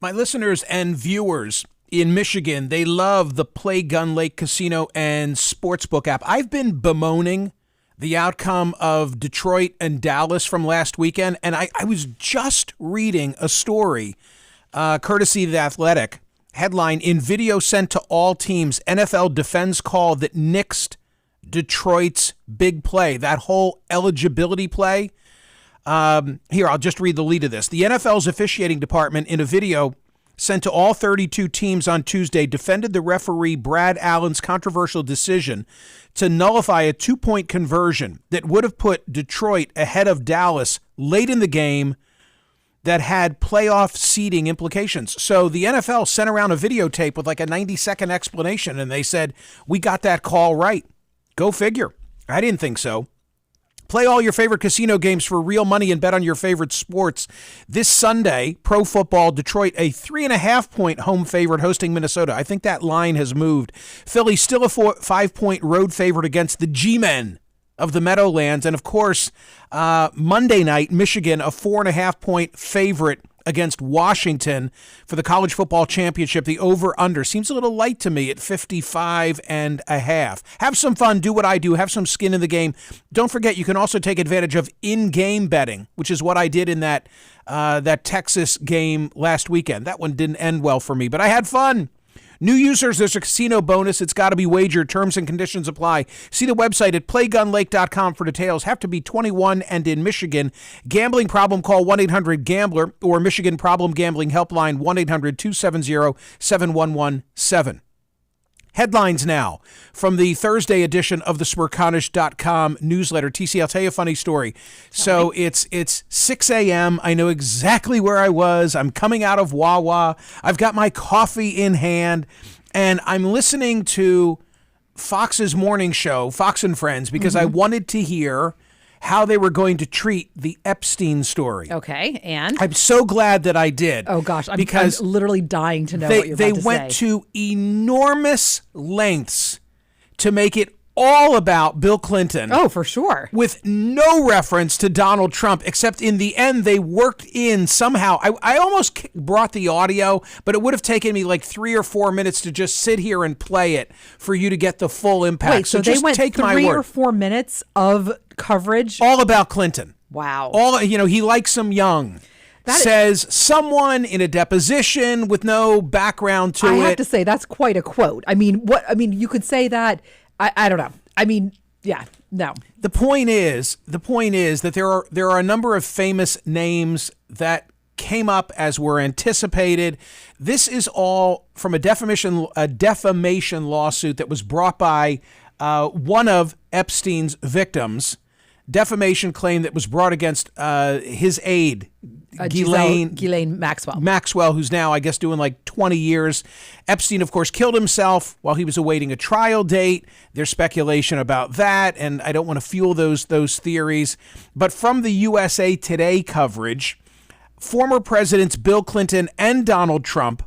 My listeners and viewers in Michigan, they love the Play Gun Lake Casino and Sportsbook app. I've been bemoaning the outcome of Detroit and Dallas from last weekend, and I was just reading a story, courtesy of The Athletic, headline, "In video sent to all teams, NFL defends call that nixed Detroit's big play," that whole eligibility play. Here, I'll just read the lead of this. The NFL's officiating department, in a video sent to all 32 teams on Tuesday, defended the referee Brad Allen's controversial decision to nullify a 2-point conversion that would have put Detroit ahead of Dallas late in the game that had playoff seeding implications. So the NFL sent around a videotape with like a 90-second explanation, and they said, "We got that call right." Go figure. I didn't think so. Play all your favorite casino games for real money and bet on your favorite sports. This Sunday, Pro Football, Detroit, a 3.5-point home favorite hosting Minnesota. I think that line has moved. Philly still a 5-point road favorite against the G-Men of the Meadowlands. And, of course, Monday night, Michigan, a 4.5-point favorite against Washington for the college football championship. The over-under seems a little light to me at 55.5. Have some fun. Do what I do. Have some skin in the game. Don't forget, you can also take advantage of in-game betting, which is what I did in that Texas game last weekend. That one didn't end well for me, but I had fun. New users, there's a casino bonus. It's got to be wagered. Terms and conditions apply. See the website at playgunlake.com for details. Have to be 21 and in Michigan. Gambling problem, call 1-800-GAMBLER or Michigan Problem Gambling Helpline 1-800-270-7117. Headlines now from the Thursday edition of the Smerconish.com newsletter. TC, I'll tell you a funny story. So it's 6 a.m. I know exactly where I was. I'm coming out of Wawa. I've got my coffee in hand, and I'm listening to Fox's morning show, Fox and Friends, because I wanted to hear how they were going to treat the Epstein story. Okay, and? I'm so glad that I did. Oh, gosh, I'm because literally dying to know what you're about to say. They went to enormous lengths to make it all about Bill Clinton. Oh, for sure. With no reference to Donald Trump, except in the end, they worked in somehow. I almost brought the audio, but it would have taken me like 3 or 4 minutes to just sit here and play it for you to get the full impact. Wait, so just they went take 3 my word. or 4 minutes of coverage? All about Clinton. Wow. He likes him young. Says someone in a deposition with no background to it. I have to say, that's quite a quote. I mean, you could say that. I don't know. I mean, yeah, no. The point is that there are a number of famous names that came up as were anticipated. This is all from a defamation lawsuit that was brought by one of Epstein's victims. Defamation claim that was brought against his aide, Ghislaine Maxwell. Maxwell, who's now, I guess, doing like 20 years. Epstein, of course, killed himself while he was awaiting a trial date. There's speculation about that, and I don't want to fuel those theories. But from the USA Today coverage, former presidents Bill Clinton and Donald Trump,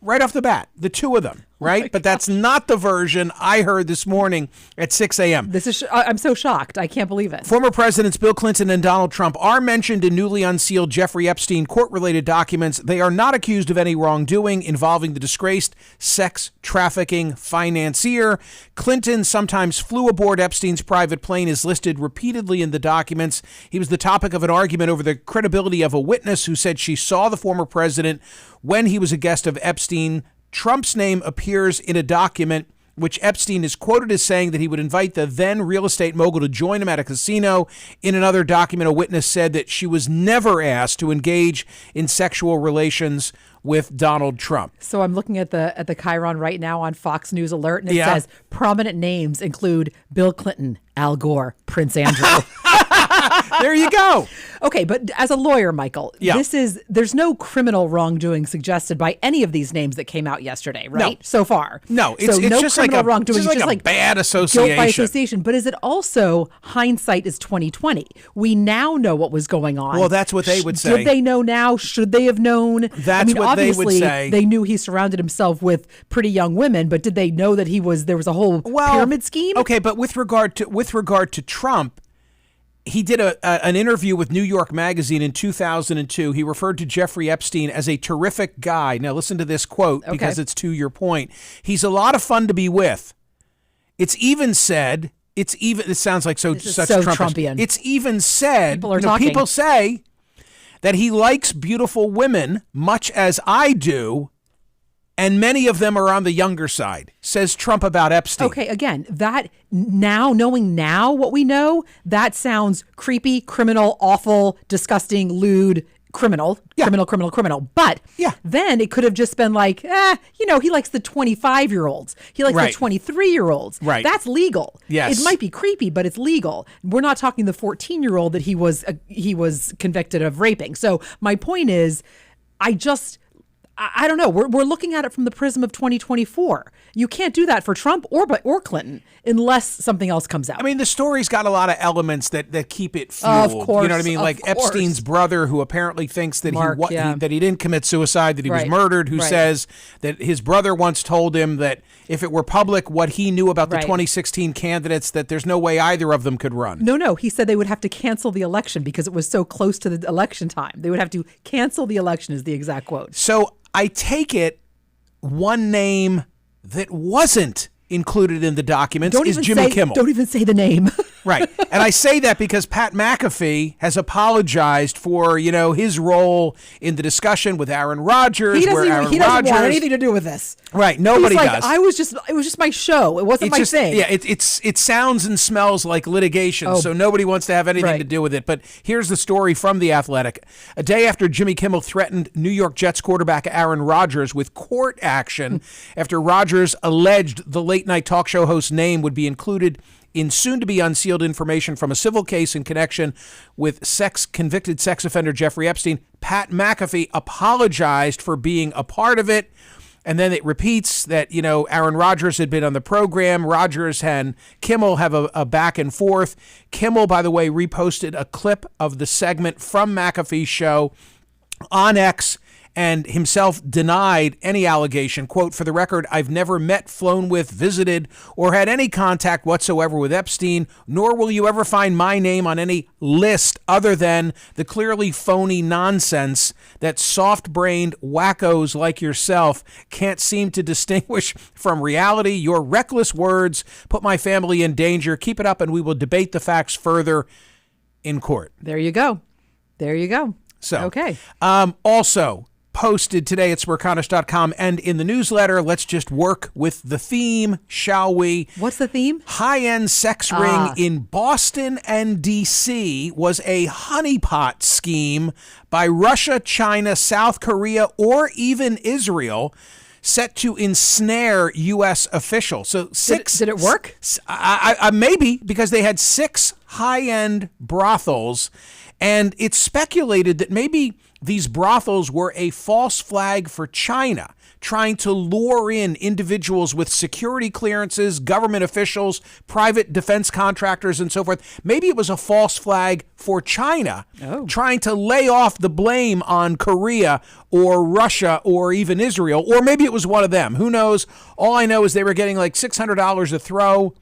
right off the bat, the two of them, right? But that's not the version I heard this morning at 6 a.m. I'm so shocked. I can't believe it. Former presidents Bill Clinton and Donald Trump are mentioned in newly unsealed Jeffrey Epstein court-related documents. They are not accused of any wrongdoing involving the disgraced sex trafficking financier. Clinton sometimes flew aboard Epstein's private plane, is listed repeatedly in the documents. He was the topic of an argument over the credibility of a witness who said she saw the former president when he was a guest of Epstein. Trump's name appears in a document which Epstein is quoted as saying that he would invite the then real estate mogul to join him at a casino. In another document, a witness said that she was never asked to engage in sexual relations with Donald Trump. So I'm looking at the Chiron right now on Fox News Alert, and it says prominent names include Bill Clinton, Al Gore, Prince Andrew. There you go. Okay, but as a lawyer, Michael, there's no criminal wrongdoing suggested by any of these names that came out yesterday, right? No. So far. No, it's just criminal wrongdoing. It's just like bad association. Guilt by association. But is it also hindsight is 2020? We now know what was going on. Well, that's what they would say. Did they know now? Should they have known? That's what they would say. They knew he surrounded himself with pretty young women, but did they know that there was a whole pyramid scheme? Okay, but with regard to Trump, he did an interview with New York Magazine in 2002. He referred to Jeffrey Epstein as a terrific guy. Now, listen to this quote because it's to your point. He's a lot of fun to be with. It sounds like such Trumpian. It's even said, people say that he likes beautiful women much as I do, and many of them are on the younger side, says Trump about Epstein. Okay, again, knowing now what we know, that sounds creepy, criminal, awful, disgusting, lewd, criminal. But then it could have just been like, he likes the 25-year-olds. He likes the 23-year-olds. Right. That's legal. Yes. It might be creepy, but it's legal. We're not talking the 14-year-old that he was convicted of raping. So my point is, I don't know. We're looking at it from the prism of 2024. You can't do that for Trump or Clinton unless something else comes out. I mean, the story's got a lot of elements that keep it fueled. Of course, you know what I mean? Like Epstein's brother, who apparently thinks that that he didn't commit suicide, that he was murdered, who says that his brother once told him that if it were public what he knew about the 2016 candidates, that there's no way either of them could run. No. He said they would have to cancel the election because it was so close to the election time. They would have to cancel the election is the exact quote. So I take it one name that wasn't included in the documents is Jimmy Kimmel. Don't even say the name. Right. And I say that because Pat McAfee has apologized for, his role in the discussion with Aaron Rodgers. He doesn't want anything to do with this. Right. Nobody does. It was just my show. It wasn't my thing. Yeah. It sounds and smells like litigation. So nobody wants to have anything to do with it. But here's the story from The Athletic. A day after Jimmy Kimmel threatened New York Jets quarterback Aaron Rodgers with court action after Rodgers alleged the late night talk show host's name would be included in soon-to-be unsealed information from a civil case in connection with convicted sex offender Jeffrey Epstein, Pat McAfee apologized for being a part of it. And then it repeats that, Aaron Rodgers had been on the program. Rodgers and Kimmel have a back and forth. Kimmel, by the way, reposted a clip of the segment from McAfee's show on X and himself denied any allegation. Quote, "For the record, I've never met, flown with, visited, or had any contact whatsoever with Epstein, nor will you ever find my name on any list other than the clearly phony nonsense that soft-brained wackos like yourself can't seem to distinguish from reality. Your reckless words put my family in danger. Keep it up and we will debate the facts further in court." There you go. So, okay. Also, posted today at Smerconish.com and in the newsletter. Let's just work with the theme, shall we? What's the theme? High-end sex ring in Boston and D.C. was a honeypot scheme by Russia, China, South Korea, or even Israel, set to ensnare U.S. officials. So did it work? Maybe, because they had 6 high-end brothels, and it's speculated that maybe these brothels were a false flag for China, trying to lure in individuals with security clearances, government officials, private defense contractors, and so forth. Maybe it was a false flag for China, trying to lay off the blame on Korea or Russia or even Israel, or maybe it was one of them. Who knows? All I know is they were getting like $600 a throw.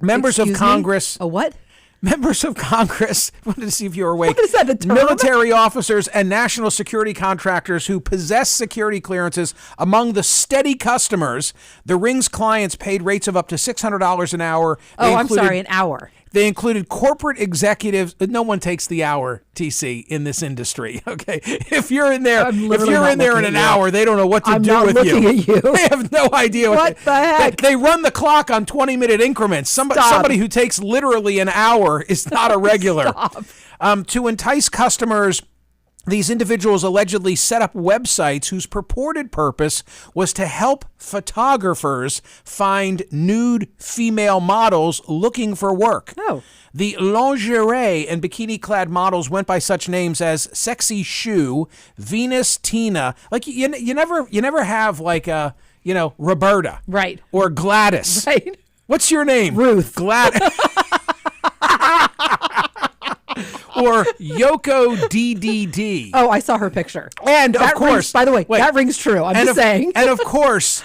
Members of Congress. A what? Members of Congress, I wanted to see if you were awake. What is that, the term? Military officers and national security contractors who possess security clearances. Among the steady customers, the ring's clients paid rates of up to $600 an hour. An hour. They included corporate executives. No one takes the hour, TC, in this industry. Okay, if you're in there, in an hour, they don't know what to do with you. I'm not looking at you. They have no idea what the heck. They run the clock on 20-minute increments. Somebody who takes literally an hour is not a regular. Stop. To entice customers, these individuals allegedly set up websites whose purported purpose was to help photographers find nude female models looking for work. Oh. The lingerie and bikini-clad models went by such names as Sexy Shoe, Venus, Tina. Like you never have like a Roberta, right, or Gladys. Right. What's your name? Ruth. Gladys. Or Yoko DDD. Oh, I saw her picture. And that of course, by the way, that rings true. I'm just saying. And of course,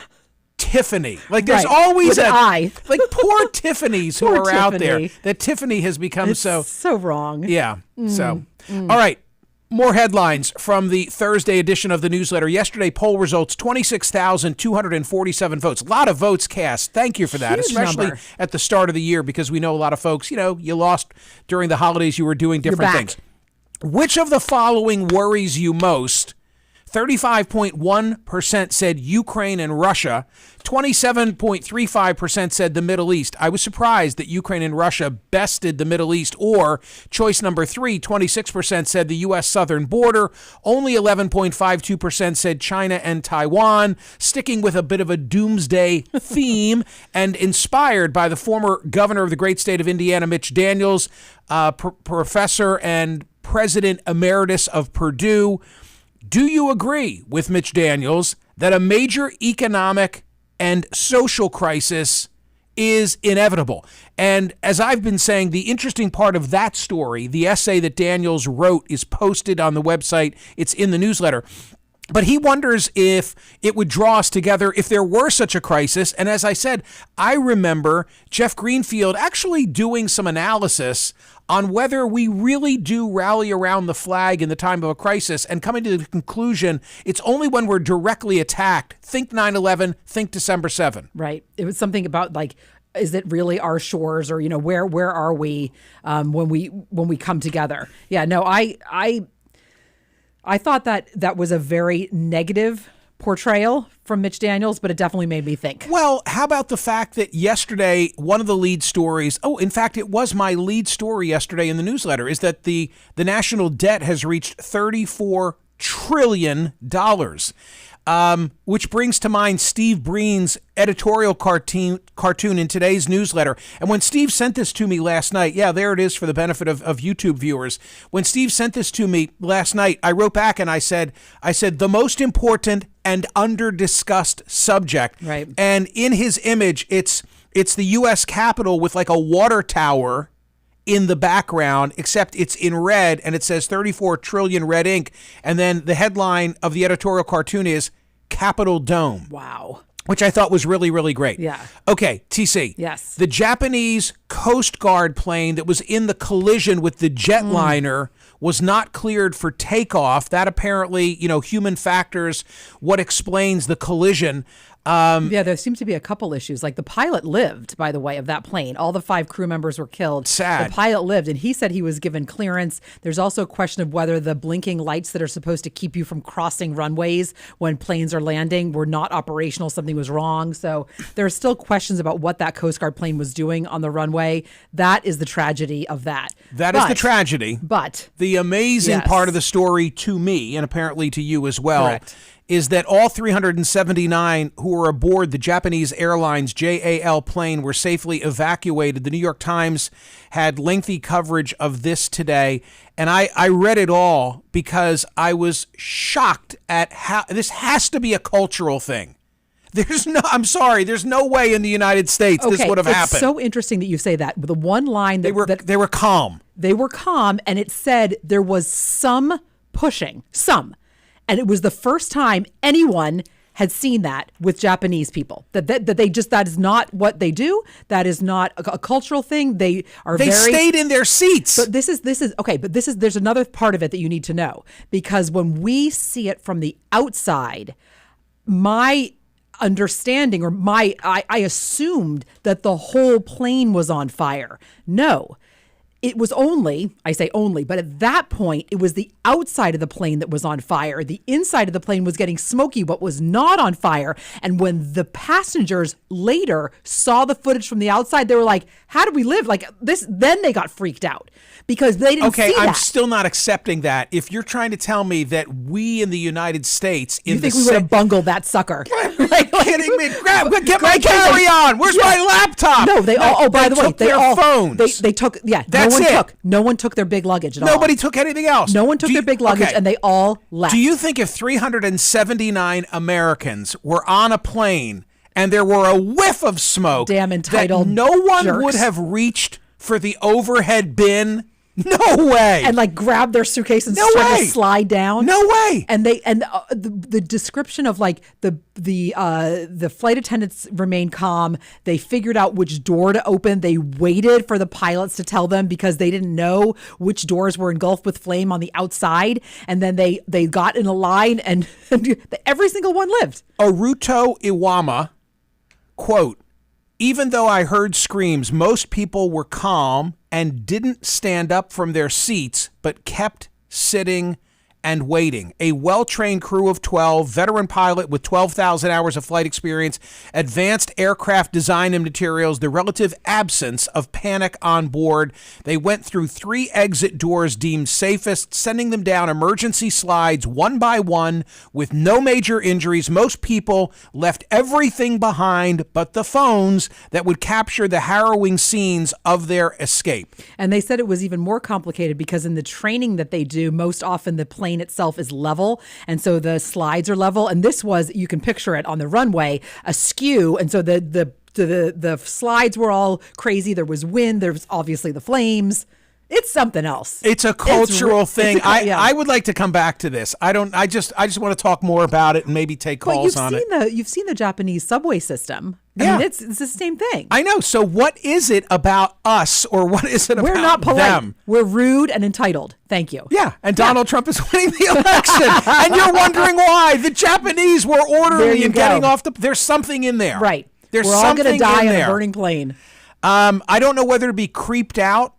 Tiffany. Like there's Right. always With an I. like poor Tiffany's who Poor are out there. Tiffany. That Tiffany has become so wrong. yeah. So all right. More headlines from the Thursday edition of the newsletter. Yesterday, poll results, 26,247 votes. A lot of votes cast. Thank you for that, Huge especially number. at the start of the year, because we know a lot of folks, you lost during the holidays. You were doing different back. things. Which of the following worries you most? 35.1% said Ukraine and Russia. 27.35% said the Middle East. I was surprised that Ukraine and Russia bested the Middle East. Or choice number 3, 26% said the U.S. southern border. Only 11.52% said China and Taiwan, sticking with a bit of a doomsday theme and inspired by the former governor of the great state of Indiana, Mitch Daniels, professor and president emeritus of Purdue. Do you agree with Mitch Daniels that a major economic and social crisis is inevitable? And as I've been saying, the interesting part of that story, the essay that Daniels wrote, is posted on the website. It's in the newsletter. But he wonders if it would draw us together if there were such a crisis. And as I said, I remember Jeff Greenfield actually doing some analysis on whether we really do rally around the flag in the time of a crisis and coming to the conclusion it's only when we're directly attacked. Think 9/11, think December 7. Right. It was something about like, is it really our shores, or where are we when we come together? Yeah. No, I thought that was a very negative portrayal from Mitch Daniels, but it definitely made me think. Well, how about the fact that yesterday, one of the lead stories, in fact, it was my lead story yesterday in the newsletter, is that the national debt has reached $34 trillion. Which brings to mind Steve Breen's editorial cartoon in today's newsletter. And when Steve sent this to me last night, yeah, there it is for the benefit of YouTube viewers. When Steve sent this to me last night, I wrote back and I said, the most important and under-discussed subject. Right. And in his image, it's the U.S. Capitol with like a water tower in the background, except it's in red and it says 34 trillion red ink. And then the headline of the editorial cartoon is Capitol Dome. Wow. Which I thought was really, really great. Yeah. Okay, TC. Yes. The Japanese Coast Guard plane that was in the collision with the jetliner was not cleared for takeoff. That apparently, human factors, what explains the collision. Yeah, there seems to be a couple issues. Like the pilot lived, by the way, of that plane. All the 5 crew members were killed. Sad. The pilot lived, and he said he was given clearance. There's also a question of whether the blinking lights that are supposed to keep you from crossing runways when planes are landing were not operational. Something was wrong. So there are still questions about what that Coast Guard plane was doing on the runway. That is the tragedy of that. That is the tragedy. But the amazing part of the story to me, and apparently to you as well, correct, is that all 379 who were aboard the Japanese Airlines JAL plane were safely evacuated. The New York Times had lengthy coverage of this today, and I read it all because I was shocked at how this has to be a cultural thing. I'm sorry, there's no way in the United States this would have happened. It's so interesting that you say that. The one line that they were calm. They were calm, and it said there was some pushing, some. And it was the first time anyone had seen that with Japanese people. That is not what they do. That is not a cultural thing. They stayed in their seats. But this is okay. But there's another part of it that you need to know, because when we see it from the outside, my understanding I assumed that the whole plane was on fire. No. It was only, I say only, but at that point, it was the outside of the plane that was on fire. The inside of the plane was getting smoky, but was not on fire. And when the passengers later saw the footage from the outside, they were like, how do we live like this? Then they got freaked out because they didn't see that. Okay, I'm still not accepting that. If you're trying to tell me that we in the United States... You think we would have bungled that sucker? Kidding me? Get my carry-on. Where's my laptop? No, they all... Oh, by the way, they all... phones. They took... Yeah, no one took their big luggage at all. Nobody took anything else. No one took their big luggage, and they all left. Do you think if 379 Americans were on a plane and there were a whiff of smoke, damn entitled that no one jerks would have reached for the overhead bin? No way. And like grab their suitcase and No start way. to slide down. No way. And the description of like the flight attendants remained calm. They figured out which door to open. They waited for the pilots to tell them because they didn't know which doors were engulfed with flame on the outside. And then they got in a line and every single one lived. Aruto Iwama, quote, even though I heard screams, most people were calm and didn't stand up from their seats, but kept sitting and waiting. A well-trained crew of 12, veteran pilot with 12,000 hours of flight experience, advanced aircraft design and materials, the relative absence of panic on board. They went through 3 exit doors deemed safest, sending them down emergency slides one by one with no major injuries. Most people left everything behind but the phones that would capture the harrowing scenes of their escape. And they said it was even more complicated because in the training that they do, most often the plane itself is level, and so the slides are level. And this was, you can picture it on the runway, askew, and so the slides were all crazy. There was wind. There was obviously the flames. It's something else. It's a cultural thing. I would like to come back to this. I just want to talk more about it and maybe take calls on it. You've seen the Japanese subway system. Yeah. I mean, it's the same thing. I know. So what is it about us, or what is it about We're not polite. them? We're rude and entitled. Thank you. Yeah, and Donald Trump is winning the election, and you're wondering why. The Japanese were orderly and getting off the. There's something in there. Right. There's We're all something going to die in on there. a burning plane. I don't know whether to be creeped out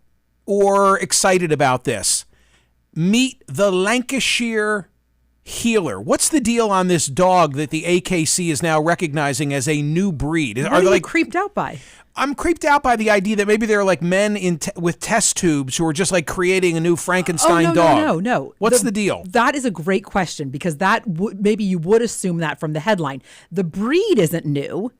or excited about this. Meet the Lancashire Healer. What's the deal on this dog that the AKC is now recognizing as a new breed? What are you creeped out by? I'm creeped out by the idea that maybe they're like men with test tubes who are just like creating a new Frankenstein dog. No. What's the deal? That is a great question because maybe you would assume that from the headline. The breed isn't new.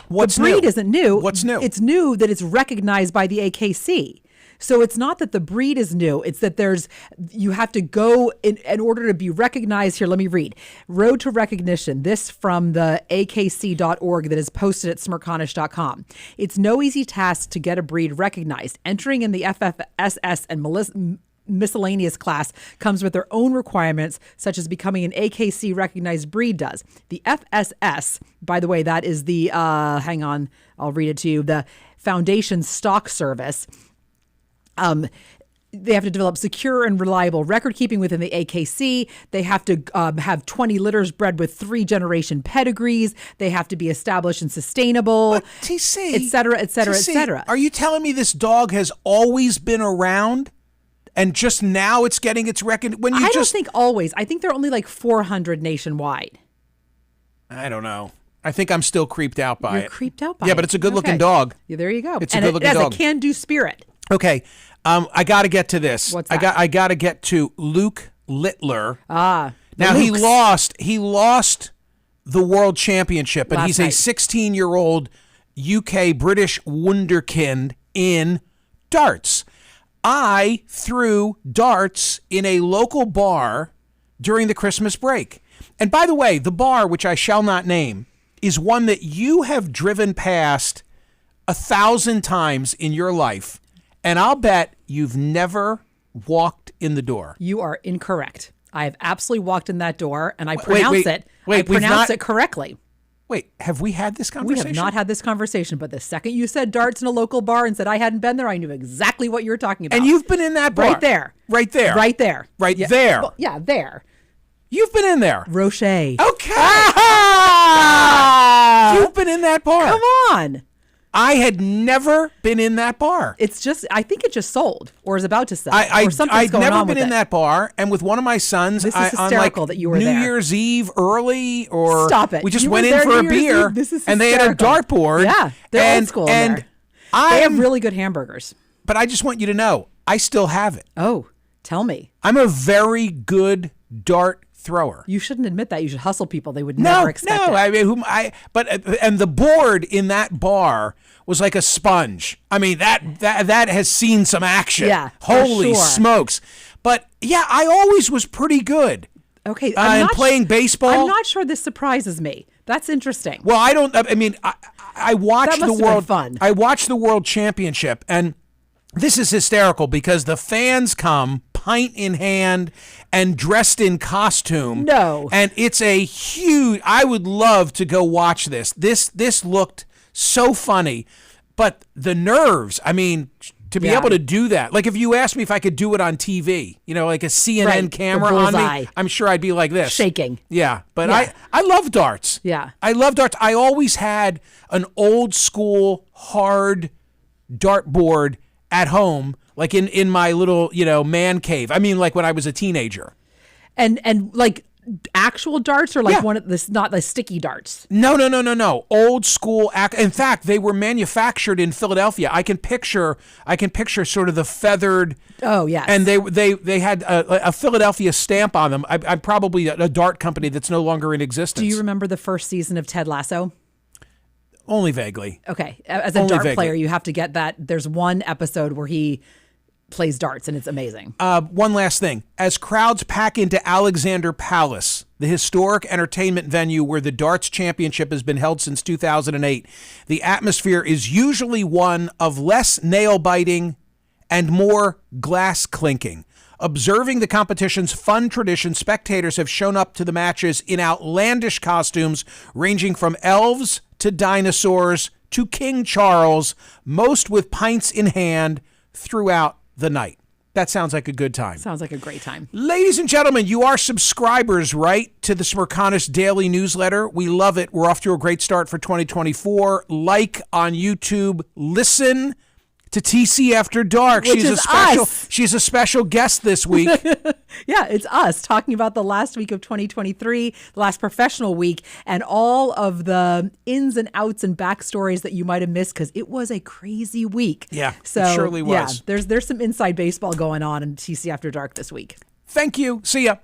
What's new? The breed isn't new. What's new? It's new that it's recognized by the AKC. So it's not that the breed is new. It's that you have to go in order to be recognized. Here, let me read. Road to Recognition. This from the akc.org that is posted at smerconish.com. It's no easy task to get a breed recognized. Entering in the FFSS and miscellaneous class comes with their own requirements, such as becoming an AKC recognized breed does. The FSS, by the way, that is the, hang on, I'll read it to you, the Foundation Stock Service. They have to develop secure and reliable record keeping within the AKC. They have to have 20 litters bred with 3-generation pedigrees. They have to be established and sustainable, but TC, et cetera, et cetera, TC, et cetera. Are you telling me this dog has always been around and just now it's getting its recognition? I don't think always. I think there are only like 400 nationwide. I don't know. I think I'm still creeped out by it. You're creeped out by it. Yeah, but it's a good-looking dog. Yeah, there you go. It's a good-looking dog. It has a can-do spirit. Okay, I got to get to this. What's that? I got to get to Luke Littler. Now he lost the world championship, and he's a 16-year-old UK British wunderkind in darts. I threw darts in a local bar during the Christmas break. And by the way, the bar, which I shall not name, is one that you have driven past 1,000 times in your life. And I'll bet you've never walked in the door. You are incorrect. I have absolutely walked in that door, and I pronounce it correctly. Wait, have we had this conversation? We have not had this conversation, but the second you said darts in a local bar and said I hadn't been there, I knew exactly what you were talking about. And you've been in that bar? Right there. Right there. Right there. Right there. Well, yeah, there. You've been in there. Roche. Okay. You've been in that bar. Come on. I had never been in that bar. It's just, I think it just sold or is about to sell. I'd never been in that bar. And with one of my sons, this is hysterical that you were New there. Year's Eve early, or stop it. We just You went were in there for a New Year's beer, Eve? This is and they had a dartboard. Yeah, they're old school and there. They have really good hamburgers. But I just want you to know, I still have it. Oh, tell me. I'm a very good dart thrower. You shouldn't admit that. You should hustle people. They would never expect it. I mean, and the board in that bar was like a sponge. I mean, that has seen some action. Yeah, holy for sure. smokes! But yeah, I always was pretty good. Okay, and playing baseball. I'm not sure this surprises me. That's interesting. Well, I watched That must the have world. been fun. I watched the World Championship, and This is hysterical because the fans come pint in hand and dressed in costume. No. And it's a huge, I would love to go watch this. This looked so funny, but the nerves, I mean, to be able to do that. Like if you asked me if I could do it on TV, like a CNN camera on me, I'm sure I'd be like this. Shaking. Yeah. But I love darts. Yeah. I love darts. I always had an old school hard dartboard at home, like in my little, man cave. I mean, like when I was a teenager. And like actual darts or like one of this, not the sticky darts? No. Old school. In fact, they were manufactured in Philadelphia. I can picture sort of the feathered. Oh, yes. And they had a Philadelphia stamp on them. I'm probably a dart company that's no longer in existence. Do you remember the first season of Ted Lasso? Only vaguely. Okay. As a dart player, you have to get that. There's one episode where he plays darts, and it's amazing. One last thing. As crowds pack into Alexander Palace, the historic entertainment venue where the darts championship has been held since 2008, the atmosphere is usually one of less nail-biting and more glass clinking. Observing the competition's fun tradition, spectators have shown up to the matches in outlandish costumes ranging from elves to dinosaurs to King Charles, most with pints in hand throughout the night. That sounds like a good time. Sounds like a great time. Ladies and gentlemen, you are subscribers, right, to the Smerconish Daily Newsletter. We love it. We're off to a great start for 2024. Like on YouTube. Listen to TC After Dark. Which is us. She's a special guest this week. Yeah, it's us talking about the last week of 2023, the last professional week, and all of the ins and outs and backstories that you might have missed because it was a crazy week. Yeah, so, it surely was. Yeah, there's some inside baseball going on in TC After Dark this week. Thank you. See ya.